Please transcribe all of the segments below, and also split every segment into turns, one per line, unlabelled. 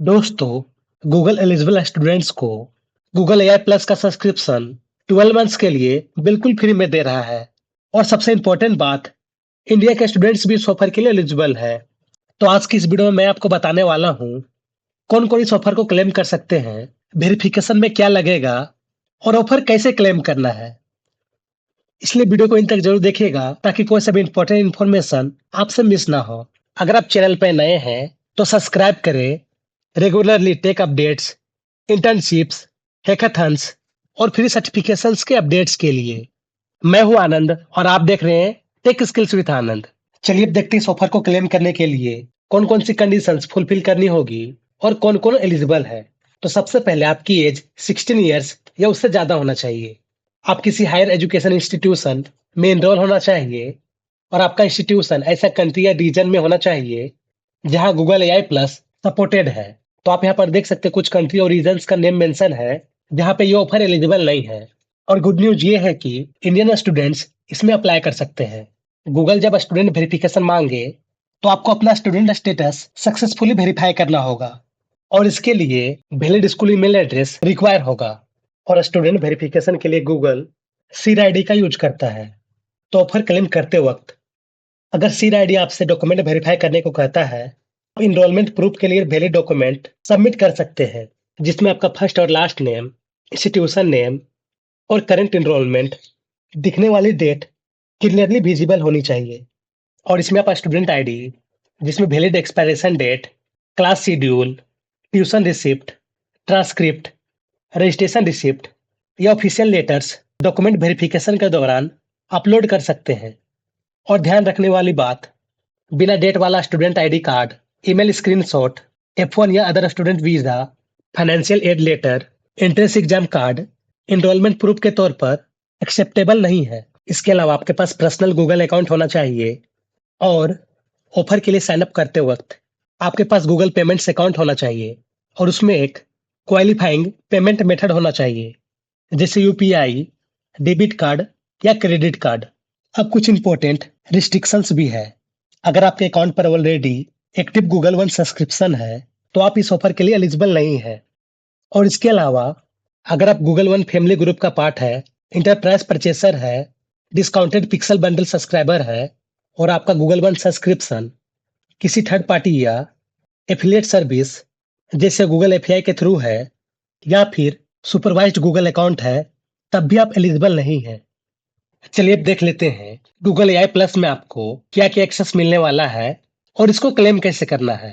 दोस्तों, Google eligible students को Google AI plus का सब्सक्रिप्शन 12 मंथ्स के लिए बिल्कुल फ्री में दे रहा है। और सबसे इम्पोर्टेंट बात, इंडिया के स्टूडेंट्स भी इस ऑफर के लिए एलिजिबल है। तो आज की इस वीडियो में मैं आपको बताने वाला हूँ कौन कौन इस ऑफर को क्लेम कर सकते हैं, वेरिफिकेशन में क्या लगेगा और ऑफर कैसे क्लेम करना है। इसलिए वीडियो को इन तक जरूर देखिएगा ताकि कोई सा भी इम्पोर्टेंट इन्फॉर्मेशन आपसे मिस ना हो। अगर आप चैनल पर नए हैं तो सब्सक्राइब करें। रेगुलरली टेक अपडेट्स, इंटर्नशिप्स, हैकाथन्स और फ्री सर्टिफिकेशंस के अपडेट्स के लिए। मैं हूं आनंद और आप देख रहे हैं टेक स्किल्स विद आनंद। चलिए अब देखते हैं इस ऑफर को क्लेम करने के लिए कौन कौन सी कंडीशंस फुलफिल करनी होगी और कौन कौन एलिजिबल है। तो सबसे पहले आपकी एज 16 ईयर्स या उससे ज्यादा होना चाहिए। आप किसी हायर एजुकेशन इंस्टीट्यूशन में एनरोल होना चाहिए और आपका इंस्टीट्यूशन ऐसा कंट्री या रीजन में होना चाहिए जहां गूगल एआई प्लस सपोर्टेड है। तो आप यहाँ पर देख सकते हैं कुछ कंट्री और रीजन्स का नेम मेंशन है जहाँ पे ये ऑफर एलिजिबल नहीं है। और गुड न्यूज ये है कि इंडियन स्टूडेंट्स इसमें अप्लाई कर सकते हैं। गूगल जब स्टूडेंट वेरिफिकेशन मांगे तो आपको अपना स्टूडेंट स्टेटस सक्सेसफुली वेरीफाई करना होगा और इसके लिए valid school email address require होगा। और स्टूडेंट वेरिफिकेशन के लिए गूगल सीड आईडी का यूज करता है। तो ऑफर क्लेम करते वक्त अगर सीड आईडी आपसे डॉक्यूमेंट वेरीफाई करने को कहता है, इनरोलमेंट प्रूफ के लिए वैलिड डॉक्यूमेंट सबमिट कर सकते हैं जिसमें आपका फर्स्ट और लास्ट नेम, इंस्टीट्यूशन नेम और करंट इनरोलमेंट दिखने वाली डेट क्लियरली विजिबल होनी चाहिए। और इसमें आप स्टूडेंट आईडी जिसमें valid expiration date, class schedule, tuition receipt, transcript, registration receipt या ऑफिशियल लेटर्स डॉक्यूमेंट वेरिफिकेशन के दौरान अपलोड कर सकते हैं। और ध्यान रखने वाली बात, बिना डेट वाला student ID card, email screenshot, F1 या other student visa, financial aid letter, entrance exam card enrolment proof के तौर पर एक्सेप्टेबल नहीं है। इसके अलावा आपके पास पर्सनल गूगल अकाउंट होना चाहिए और ऑफर के लिए साइन अप करते वक्त आपके पास गूगल पेमेंट्स अकाउंट होना चाहिए और उसमें एक क्वालिफाइंग पेमेंट मेथड होना चाहिए जैसे यूपीआई, डेबिट कार्ड या क्रेडिट कार्ड। अब कुछ इंपॉर्टेंट रिस्ट्रिक्शंस भी है। अगर आपके अकाउंट पर already active Google one subscription है तो आप इस ऑफर के लिए एलिजिबल नहीं है। और इसके अलावा अगर आप गूगल वन फैमिली ग्रुप का पार्ट है, इंटरप्राइज परचेसर है, डिस्काउंटेड पिक्सल बंडल सब्सक्राइबर है और आपका गूगल वन सब्सक्रिप्शन किसी थर्ड पार्टी या एफिलिएट सर्विस जैसे गूगल एपीआई के थ्रू है या फिर सुपरवाइज्ड गूगल अकाउंट है, तब भी आप एलिजिबल नहीं है। चलिए अब देख लेते हैं गूगल एआई प्लस में आपको क्या क्या एक्सेस मिलने वाला है और इसको क्लेम कैसे करना है।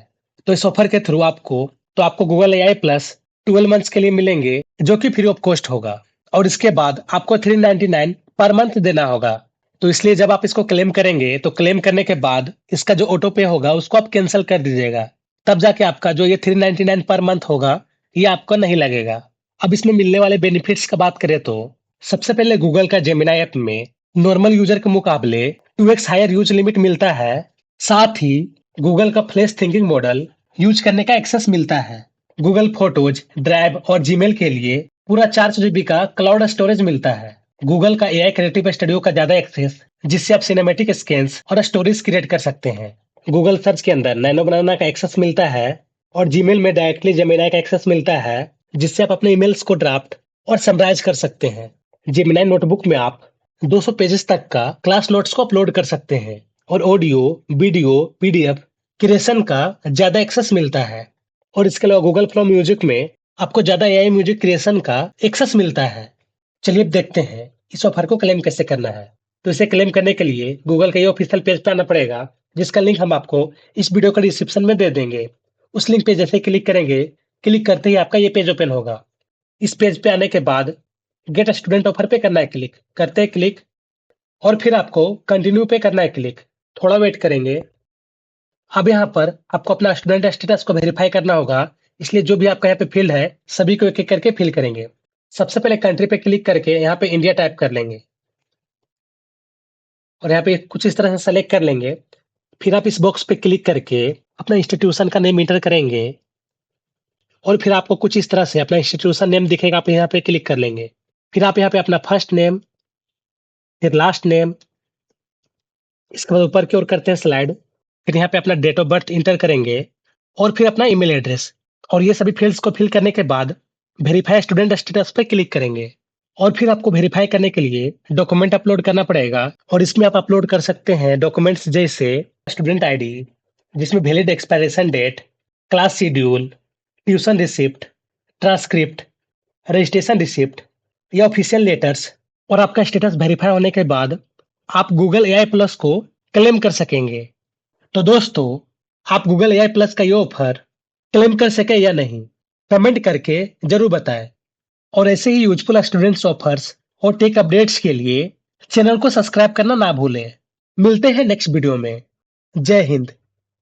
तो इस ऑफर के थ्रू आपको गूगल एआई प्लस 12 मंथ्स के लिए मिलेंगे जो कि फ्री ऑफ कॉस्ट होगा। और इसके बाद आपको 399 पर मंथ देना होगा। तो इसलिए जब आप इसको क्लेम करेंगे तो क्लेम करने के बाद इसका जो ऑटो पे होगा उसको आप कैंसिल कर दीजिएगा। तब जाके आपका जो ये 399 पर मंथ होगा ये आपको नहीं लगेगा। अब इसमें मिलने वाले बेनिफिट्स का बात करें तो सबसे पहले गूगल का जेमिनाई ऐप में नॉर्मल यूजर के मुकाबले 2x हायर यूज लिमिट मिलता है। साथ ही गूगल का फ्लैश थिंकिंग मॉडल यूज करने का एक्सेस मिलता है। गूगल फोटोज, ड्राइव और जीमेल के लिए पूरा 4 GB का क्लाउड स्टोरेज मिलता है। गूगल का एआई क्रिएटिव स्टूडियो का ज्यादा एक्सेस जिससे आप सिनेमैटिक स्कैन्स और स्टोरीज क्रिएट कर सकते हैं। गूगल सर्च के अंदर नैनो बनाना का एक्सेस मिलता है और जीमेल में डायरेक्टली जेमिनाई का एक्सेस मिलता है जिससे आप अपने ईमेल्स को ड्राफ्ट और समराइज कर सकते हैं। जेमिनाई नोटबुक में आप 200 पेजेस तक का क्लास नोट्स को अपलोड कर सकते हैं और ऑडियो, वीडियो, पीडीएफ क्रिएशन का ज्यादा एक्सेस मिलता है। और इसके अलावा गूगल फ्लो म्यूजिक में आपको ज्यादा एआई म्यूजिक क्रिएशन का एक्सेस मिलता है। चलिए अब देखते हैं इस ऑफर को क्लेम कैसे करना है। तो इसे क्लेम करने के लिए गूगल के ऑफिशियल पेज पे आना पड़ेगा जिसका लिंक हम आपको इस वीडियो का डिस्क्रिप्शन में दे देंगे। उस लिंक पे जैसे क्लिक करेंगे, क्लिक करते ही आपका ये पेज ओपन होगा। इस पेज पे आने के बाद गेट स्टूडेंट ऑफर पे करना है क्लिक, करते हैं क्लिक और फिर आपको कंटिन्यू पे करना है क्लिक। थोड़ा वेट करेंगे। अब यहाँ पर आपको अपना स्टूडेंट स्टेटस को वेरीफाई करना होगा, इसलिए जो भी आपका यहाँ पे फील्ड है सभी को एक एक करके फिल करेंगे। सबसे पहले कंट्री पे क्लिक करके यहाँ पे इंडिया टाइप कर लेंगे और यहाँ पे कुछ इस तरह से सेलेक्ट कर लेंगे। फिर आप इस बॉक्स पे क्लिक करके अपना इंस्टीट्यूशन का नेम इंटर करेंगे और फिर आपको कुछ इस तरह से अपना इंस्टीट्यूशन नेम दिखेगा, आप यहाँ पे क्लिक कर लेंगे। फिर आप यहाँ पे अपना फर्स्ट नेम, फिर लास्ट नेम, इसके बाद ऊपर की ओर करते हैं स्लाइड। फिर यहाँ पे अपना डेट ऑफ बर्थ इंटर करेंगे और फिर अपना ईमेल एड्रेस और ये सभी फील्ड्स को फिल करने के बाद वेरीफाई स्टूडेंट स्टेटस पे क्लिक करेंगे और फिर आपको वेरीफाई करने के लिए डॉक्यूमेंट अपलोड करना पड़ेगा और इसमें आप अपलोड कर सकते हैं डॉक्यूमेंट्स जैसे स्टूडेंट आईडी, जिसमें valid expiration date, class schedule, tuition receipt, transcript, registration receipt या ऑफिशियल लेटर्स। और आपका स्टेटस वेरीफाई होने के बाद आप गूगल एआई प्लस को क्लेम कर सकेंगे। तो दोस्तों, आप गूगल एआई प्लस का ये ऑफर क्लेम कर सके या नहीं, कमेंट करके जरूर बताएं। और ऐसे ही यूजफुल स्टूडेंट्स ऑफर्स और टेक अपडेट्स के लिए चैनल को सब्सक्राइब करना ना भूलें। मिलते हैं नेक्स्ट वीडियो में। जय हिंद।